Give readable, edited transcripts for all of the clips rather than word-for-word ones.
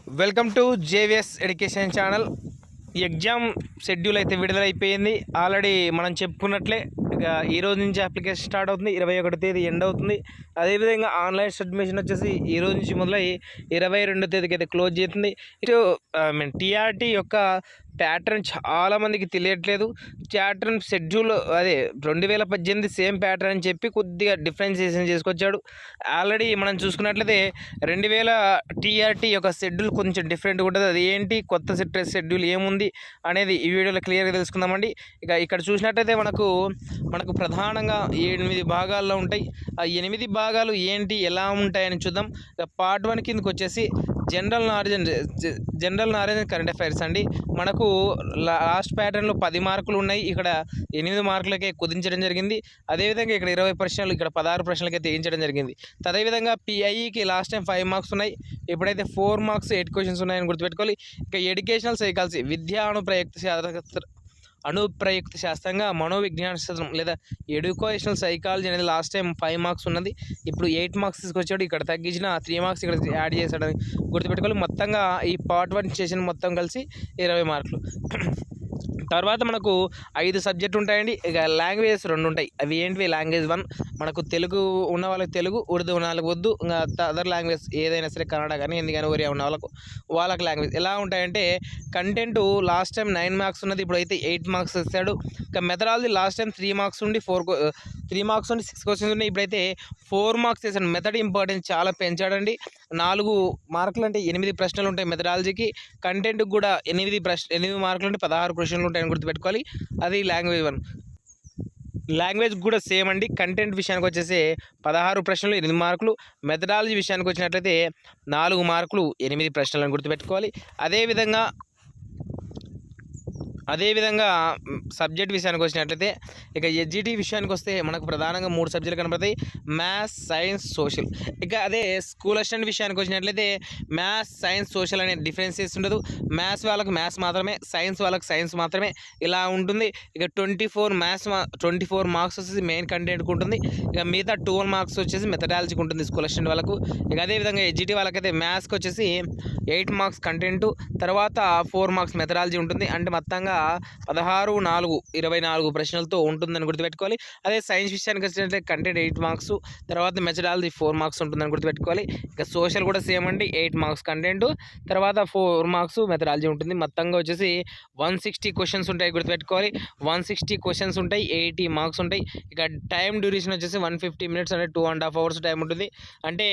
Welcome to JVS education channel. Exam schedule అయితే విడుదలైపోయింది. Already మనం చెప్పుకున్నట్లే ఇక ఈ రోజు నుంచి అప్లికేషన్ స్టార్ట్ అవుతుంది. 21వ తేదీ ఎండ్ అవుతుంది. అదేవిధంగా ఆన్లైన్ సబ్మిషన్ వచ్చేసి ఈ రోజు నుంచి మొదలై 22వ తేదీకి అయితే క్లోజ్ చేస్తుంది. ఇటు టీఆర్టీ యొక్క ప్యాటర్న్ చాలామందికి తెలియట్లేదు. ప్యాటర్న్ షెడ్యూల్ అదే 2018 సేమ్ ప్యాటర్న్ అని చెప్పి కొద్దిగా డిఫరెన్సియేషన్ చేసుకొచ్చాడు. ఆల్రెడీ మనం చూసుకున్నట్లయితే 2000 టీఆర్టీ యొక్క షెడ్యూల్ కొంచెం డిఫరెంట్గా ఉంటుంది. అది ఏంటి, కొత్త షెడ్యూల్ ఏముంది అనేది ఈ వీడియోలో క్లియర్గా తెలుసుకుందామండి. ఇక ఇక్కడ చూసినట్టయితే మనకు ప్రధానంగా 8 భాగాల్లో ఉంటాయి. ఆ 8 భాగాలు ఏంటి, ఎలా ఉంటాయని చూద్దాం. పార్ట్ 1 కిందకి వచ్చేసి general knowledge and current affairs అండి. మనకు లాస్ట్ ప్యాటర్న్లో 10 మార్కులు ఉన్నాయి. ఇక్కడ 8 మార్కులకే కుదించడం జరిగింది. అదేవిధంగా ఇక్కడ 20 ప్రశ్నలు, ఇక్కడ 16 ప్రశ్నలకే తెగించడం జరిగింది. అదేవిధంగా పిఐఈకి లాస్ట్ టైం 5 మార్క్స్ ఉన్నాయి. ఇప్పుడైతే 4 మార్క్స్ 8 క్వశ్చన్స్ ఉన్నాయని గుర్తుపెట్టుకోవాలి. ఇక ఎడ్యుకేషనల్ సైకాలజీ విద్యా అనుప్రయుక్త శాస్త్రంగా మనోవిజ్ఞాన శాస్త్రం లేదా ఎడ్యుకేషనల్ సైకాలజీ అనేది లాస్ట్ టైం 5 మార్క్స్ ఉన్నది. ఇప్పుడు 8 మార్క్స్ తీసుకొచ్చాడు. ఇక్కడ తగ్గించిన 3 మార్క్స్ ఇక్కడ యాడ్ చేశాడని గుర్తుపెట్టుకోవాలి. మొత్తంగా ఈ పార్ట్ 1 సెషన్ మొత్తం కలిసి 20 మార్కులు. తర్వాత మనకు 5 సబ్జెక్టు ఉంటాయండి. ఇక లాంగ్వేజెస్ 2 ఉంటాయి. అవి ఏంటివి? లాంగ్వేజ్ 1 మనకు తెలుగు ఉన్న వాళ్ళకి తెలుగు, ఉర్దూ ఉన్న వాళ్ళకి ఉర్దూ, ఇంకా అదర్ లాంగ్వేజ్ ఏదైనా సరే కన్నడ కానీ హిందీ కానీ ఒరియా ఉన్న వాళ్ళకి లాంగ్వేజ్ ఎలా ఉంటాయంటే, కంటెంట్ లాస్ట్ టైం 9 మార్క్స్ ఉన్నది, ఇప్పుడు అయితే 8 మార్క్స్ ఇస్తాడు. ఇక మెథడాలజీ లాస్ట్ టైం 3 మార్క్స్ ఉండి 6 క్వశ్చన్స్ ఉన్నాయి. ఇప్పుడైతే 4 మార్క్స్ వేసాడు. మెథడ్ ఇంపార్టెన్స్ చాలా పెంచాడండి. 4 మార్కులు అంటే 8 ప్రశ్నలు ఉంటాయి మెథడాలజీకి. కంటెంట్కి కూడా 8 మార్కులు అంటే 16 ప్రశ్నలు ఉంటాయని గుర్తుపెట్టుకోవాలి. అది లాంగ్వేజ్ 1. లాంగ్వేజ్ కూడా సేమ్ అండి. కంటెంట్ విషయానికి వచ్చేసి 16 ప్రశ్నలు 8 మార్కులు. మెథడాలజీ విషయానికి వచ్చినట్లయితే 4 మార్కులు 8 ప్రశ్నలను గుర్తుపెట్టుకోవాలి. అదేవిధంగా సబ్జెక్ట్ విషయానికి వచ్చినట్లయితే ఇక ఎస్జిటి విషయానికి వస్తే మనకు ప్రధానంగా 3 సబ్జెక్టులు కనబడతాయి: మ్యాథ్స్, సైన్స్, సోషల్. ఇక అదే స్కూల్ అసిస్టెంట్ విషయానికి వచ్చినట్లయితే మ్యాథ్స్, సైన్స్, సోషల్ అనే డిఫరెన్సెస్ ఉండదు. మ్యాథ్స్ వాళ్ళకి మ్యాథ్స్ మాత్రమే, సైన్స్ వాళ్ళకి సైన్స్ మాత్రమే, ఇలా ఉంటుంది. ఇక 24 మార్క్స్ వచ్చేసి మెయిన్ కంటెంట్కి ఉంటుంది. ఇక మిగతా 12 మార్క్స్ వచ్చేసి మెథడాలజీకి ఉంటుంది స్కూల్ అసిస్టెంట్ వాళ్ళకు. ఇక అదేవిధంగా ఎస్జిటి వాళ్ళకైతే మ్యాథ్స్కి వచ్చేసి 8 మార్క్స్ కంటెంట్, తర్వాత 4 మార్క్స్ మెథడాలజీ ఉంటుంది. అంటే మొత్తంగా 16, 24 ప్రశ్నలతో ఉంటుందని గుర్తుపెట్టుకోవాలి. అదే సైన్స్ విషయానికి వచ్చినట్లయితే కంటెంట్ 8 మార్క్స్, తర్వాత మెథడాలజీ 4 మార్క్స్ ఉంటుందని గుర్తుపెట్టుకోవాలి. ఇక సోషల్ కూడా సేమ్ అండి. 8 మార్క్స్ కంటెంట్, తర్వాత 4 మార్క్స్ మెథడాలజీ ఉంటుంది. మొత్తంగా వచ్చేసి 160 క్వశ్చన్స్ ఉంటాయి గుర్తుపెట్టుకోవాలి. 160 క్వశ్చన్స్ ఉంటాయి, 80 మార్క్స్ ఉంటాయి. ఇక టైం డ్యూరేషన్ వచ్చేసి 150 మినిట్స్ అంటే 2.5 hours టైం ఉంటుంది. అంటే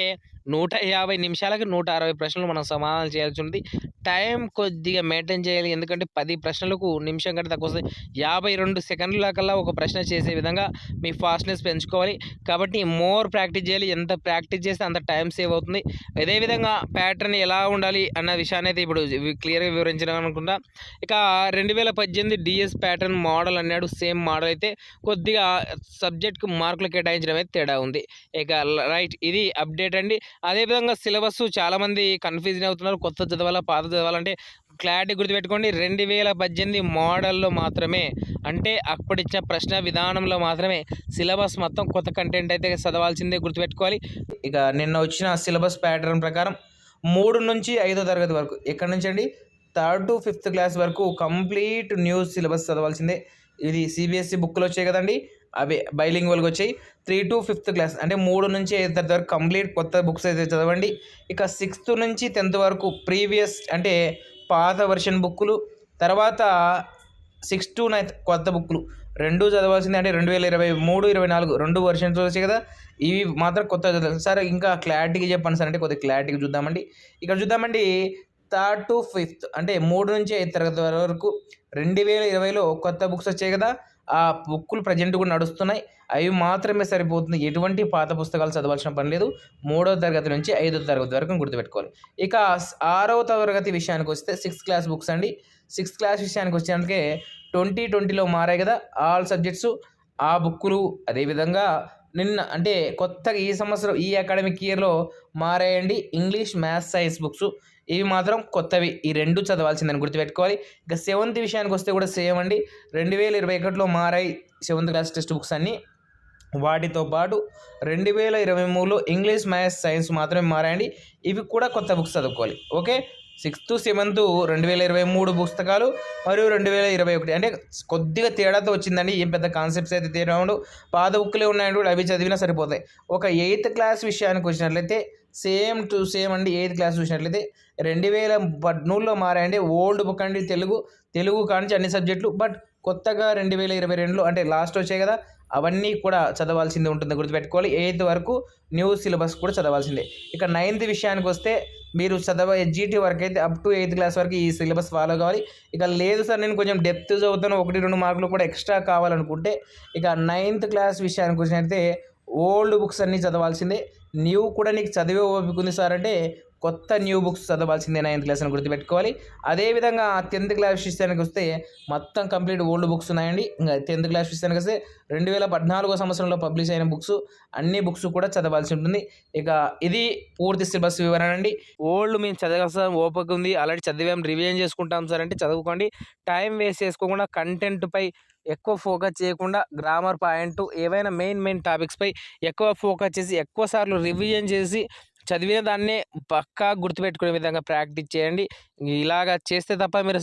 150 నిమిషాలకి 160 ప్రశ్నలు మనం సమాధానం చేయాల్సి ఉంది. టైం కొద్దిగా మెయింటైన్ చేయాలి. ఎందుకంటే 10 ప్రశ్నలకు నిమిషం కంటే తక్కువ వస్తుంది. 52 సెకండ్ల కల్లా ఒక ప్రశ్న చేసే విధంగా మీ ఫాస్ట్నెస్ పెంచుకోవాలి. కాబట్టి మోర్ ప్రాక్టీస్ చేయాలి. ఎంత ప్రాక్టీస్ చేస్తే అంత టైం సేవ్ అవుతుంది. అదేవిధంగా ప్యాటర్న్ ఎలా ఉండాలి అన్న విషయాన్ని అయితే ఇప్పుడు క్లియర్గా వివరించడం అనుకుంటా. ఇక 2018 డిఎస్ ప్యాటర్న్ మోడల్ అన్నాడు. సేమ్ మోడల్ అయితే కొద్దిగా సబ్జెక్ట్కు మార్కులు కేటాయించడం అయితే తేడా ఉంది. ఇక రైట్, ఇది అప్డేట్ అండి. అదేవిధంగా సిలబస్ చాలామంది కన్ఫ్యూజన్ అవుతున్నారు. కొత్త చదవాలా, పాత చదవాలంటే క్లారిటీ గుర్తుపెట్టుకోండి. 2018 మోడల్లో మాత్రమే, అంటే అప్పుడిచ్చిన ప్రశ్న విధానంలో మాత్రమే సిలబస్ మొత్తం కొత్త కంటెంట్ అయితే చదవాల్సిందే గుర్తుపెట్టుకోవాలి. ఇక నిన్న వచ్చిన సిలబస్ ప్యాటర్న్ ప్రకారం 3 నుంచి 5వ తరగతి వరకు, ఎక్కడి నుంచి అండి 3rd to 5th క్లాస్ వరకు కంప్లీట్ న్యూ సిలబస్ చదవాల్సిందే. ఇది సిబిఎస్ఈ బుక్లు వచ్చాయి కదండి, అవి బైలింగ్వల్గా వచ్చాయి. 3 to 5th క్లాస్ అంటే 3 నుంచి 5వ తరగతి వరకు కంప్లీట్ కొత్త బుక్స్ అయితే చదవండి. ఇక 6th నుంచి 10th వరకు ప్రీవియస్ అంటే పాత వర్షన్ బుక్కులు, తర్వాత 6th to 9th కొత్త బుక్కులు 2 చదవాల్సిందే. అంటే 2023, 24 2 వర్షన్స్ వచ్చాయి కదా, ఇవి మాత్రం కొత్త చదవాలి. సార్ ఇంకా క్లారిటీగా చెప్పండి సార్ అంటే కొద్దిగా క్లారిటీగా చూద్దామండి. ఇక్కడ చూద్దామండి, 3rd to 5th అంటే 3 నుంచి 5వ తరగతి వరకు 2020లో కొత్త బుక్స్ వచ్చాయి కదా, ఆ బుక్కులు ప్రజెంట్ కూడా నడుస్తున్నాయి. అవి మాత్రమే సరిపోతుంది. ఎటువంటి పాత పుస్తకాలు చదవాల్సిన పని లేదు. 3వ తరగతి నుంచి 5వ తరగతి వరకు గుర్తుపెట్టుకోవాలి. ఇక 6వ తరగతి విషయానికి వస్తే 6th క్లాస్ బుక్స్ అండి. 6th క్లాస్ విషయానికి వచ్చేందుకే 2020లో మారాయి కదా ఆల్ సబ్జెక్ట్స్, ఆ బుక్కులు. అదేవిధంగా నిన్న అంటే కొత్తగా ఈ సంవత్సరం ఈ అకాడమిక్ ఇయర్లో మారాయండి ఇంగ్లీష్, మ్యాథ్స్, సైన్స్ బుక్స్. ఇవి మాత్రం కొత్తవి. ఈ 2 చదవాల్సిందని గుర్తుపెట్టుకోవాలి. ఇక 7th విషయానికి వస్తే కూడా సేమ్ అండి. 2021లో మారాయి 7th క్లాస్ టెక్స్ట్ బుక్స్ అన్నీ. వాటితో పాటు 2023లో ఇంగ్లీష్, మ్యాథ్స్, సైన్స్ మాత్రమే మారాయండి. ఇవి కూడా కొత్త బుక్స్ చదువుకోవాలి. ఓకే. 6th 7th 2023 పుస్తకాలు మరియు 2021 అంటే కొద్దిగా తేడాతో వచ్చిందండి. ఏం పెద్ద కాన్సెప్ట్స్ అయితే తేడా ఉండవు, పాత బుక్లే ఉన్నాయండి, అవి చదివినా సరిపోతాయి. ఒక 8th క్లాస్ విషయానికి వచ్చినట్లయితే సేమ్ టు సేమ్ అండి. 8th క్లాస్ చూసినట్లయితే 2013లో మారాయండి. ఓల్డ్ బుక్ అండి, తెలుగు కానించి అన్ని సబ్జెక్టులు. బట్ కొత్తగా 2022లో అంటే లాస్ట్ వచ్చాయి కదా, అవన్నీ కూడా చదవాల్సింది ఉంటుంది, గుర్తుపెట్టుకోవాలి. 8th వరకు న్యూ సిలబస్ కూడా చదవాల్సిందే. ఇక 9th విషయానికి వస్తే మీరు చదవ ఎస్జిటి వరకు అయితే అప్ టు 8th క్లాస్ వరకు ఈ సిలబస్ ఫాలో కావాలి. ఇక లేదు సార్ నేను కొంచెం డెప్త్ చదువుతాను, 1-2 మార్కులు కూడా ఎక్స్ట్రా కావాలనుకుంటే ఇక 9th క్లాస్ విషయానికి వచ్చినట్లయితే ఓల్డ్ బుక్స్ అన్నీ చదవాల్సిందే. న్యూ కూడా నీకు చదివే ఓపిక ఉంది సార్ అంటే కొత్త న్యూ బుక్స్ చదవాల్సిందే 9th క్లాస్ అని గుర్తుపెట్టుకోవాలి. అదేవిధంగా 10th క్లాస్ విషయానికి వస్తే మొత్తం కంప్లీట్ ఓల్డ్ బుక్స్ ఉన్నాయండి. ఇంకా 10th క్లాస్ విషయానికి వస్తే 2014 సంవత్సరంలో పబ్లిష్ అయిన బుక్స్ అన్ని బుక్స్ కూడా చదవాల్సి ఉంటుంది. ఇక ఇది పూర్తి సిలబస్ వివరణ అండి. ఓల్డ్ మేము చదవాల్సిన ఓపిక ఉంది, ఆల్రెడీ చదివాం, రివిజన్ చేసుకుంటాం సార్ అంటే చదువుకోండి. టైం వేస్ట్ చేసుకోకుండా కంటెంట్పై ఎక్కువ ఫోకస్ చేయకుండా గ్రామర్ పాయింట్ ఏవైనా మెయిన్ టాపిక్స్పై ఎక్కువ ఫోకస్ చేసి ఎక్కువ సార్లు రివిజన్ చేసి చదివిన దాన్నే పక్కా గుర్తుపెట్టుకునే విధంగా ప్రాక్టీస్ చేయండి. ఇలాగ చేస్తే తప్ప మీరు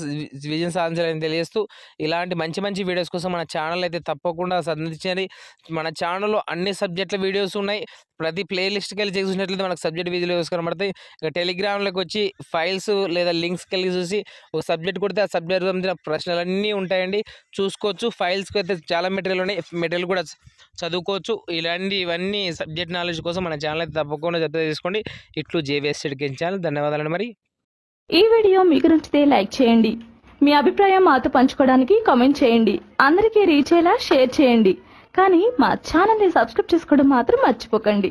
విజయం సాధించాలని తెలియజేస్తూ, ఇలాంటి మంచి వీడియోస్ కోసం మన ఛానల్ అయితే తప్పకుండా సందర్శించండి. మన ఛానల్లో అన్ని సబ్జెక్టుల వీడియోస్ ఉన్నాయి. ప్రతి ప్లేలిస్ట్కి వెళ్ళి చూసినట్లయితే మనకు సబ్జెక్ట్ వీడియోస్ కనబడతాయి. ఇక టెలిగ్రామ్లోకి వచ్చి ఫైల్స్ లేదా లింక్స్కి వెళ్ళి చూసి ఒక సబ్జెక్ట్ కొడితే ఆ సబ్జెక్ట్ సంబంధించిన ప్రశ్నలన్నీ ఉంటాయండి, చూసుకోవచ్చు. ఫైల్స్కి అయితే చాలా మెటీరియల్ ఉన్నాయి, మెటీరియల్ కూడా చదువుకోవచ్చు. ఇవన్నీ సబ్జెక్ట్ నాలెడ్జ్ కోసం మన ఛానల్ అయితే తప్పకుండా జత చేసుకోండి. ఇట్లు జేవీఎస్ ఎడ్యుకేషన్ ఛానల్. ధన్యవాదాలండి. మరి ఈ వీడియో మీకు నచ్చితే లైక్ చేయండి, మీ అభిప్రాయం మాతో పంచుకోవడానికి కామెంట్ చేయండి, అందరికీ రీచ్ అయ్యేలా షేర్ చేయండి. కానీ మా ఛానల్ని సబ్స్క్రైబ్ చేసుకోవడం మాత్రం మర్చిపోకండి.